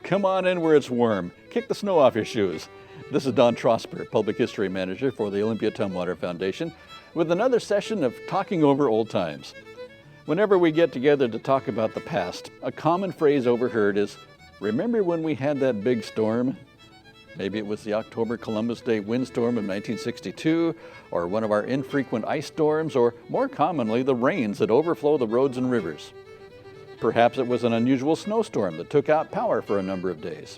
Come on in where it's warm. Kick the snow off your shoes. This is Don Trosper, Public History Manager for the Olympia Tumwater Foundation, with another session of Talking Over Old Times. Whenever we get together to talk about the past, a common phrase overheard is, "Remember when we had that big storm?" Maybe it was the October Columbus Day windstorm of 1962, or one of our infrequent ice storms, or more commonly, the rains that overflow the roads and rivers. Perhaps it was an unusual snowstorm that took out power for a number of days.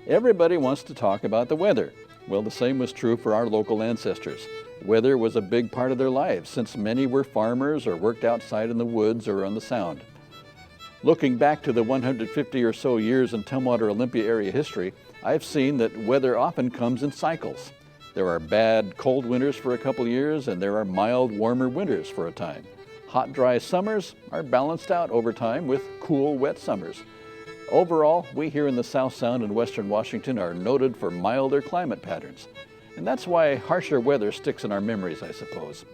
Everybody wants to talk about the weather. Well, the same was true for our local ancestors. Weather was a big part of their lives, since many were farmers or worked outside in the woods or on the Sound. Looking back to the 150 or so years in Tumwater Olympia area history, I've seen that weather often comes in cycles. There are bad, cold winters for a couple years, and there are mild, warmer winters for a time. Hot, dry summers are balanced out over time with cool, wet summers. Overall, we here in the South Sound and Western Washington are noted for milder climate patterns. And that's why harsher weather sticks in our memories, I suppose.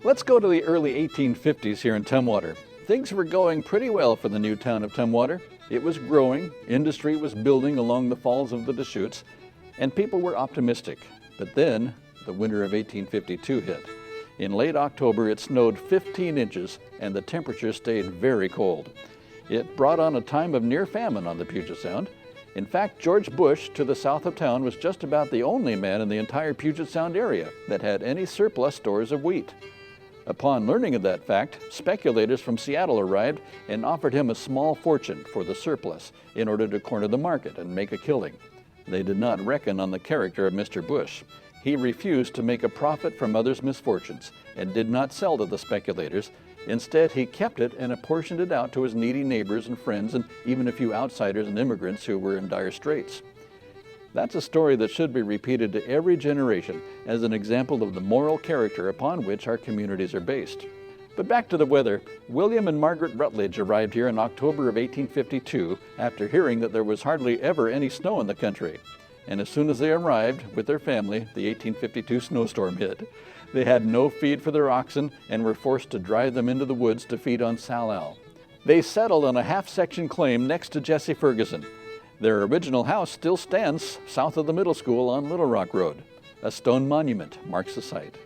Let's go to the early 1850s here in Tumwater. Things were going pretty well for the new town of Tumwater. It was growing, industry was building along the falls of the Deschutes, and people were optimistic. But then, the winter of 1852 hit. In late October, it snowed 15 inches, and the temperature stayed very cold. It brought on a time of near famine on the Puget Sound. In fact, George Bush, to the south of town, was just about the only man in the entire Puget Sound area that had any surplus stores of wheat. Upon learning of that fact, speculators from Seattle arrived and offered him a small fortune for the surplus in order to corner the market and make a killing. They did not reckon on the character of Mr. Bush. He refused to make a profit from others' misfortunes and did not sell to the speculators. Instead, he kept it and apportioned it out to his needy neighbors and friends and even a few outsiders and immigrants who were in dire straits. That's a story that should be repeated to every generation as an example of the moral character upon which our communities are based. But back to the weather. William and Margaret Rutledge arrived here in October of 1852 after hearing that there was hardly ever any snow in the country. And as soon as they arrived with their family, the 1852 snowstorm hit. They had no feed for their oxen and were forced to drive them into the woods to feed on salal. They settled on a half-section claim next to Jesse Ferguson. Their original house still stands south of the middle school on Little Rock Road. A stone monument marks the site.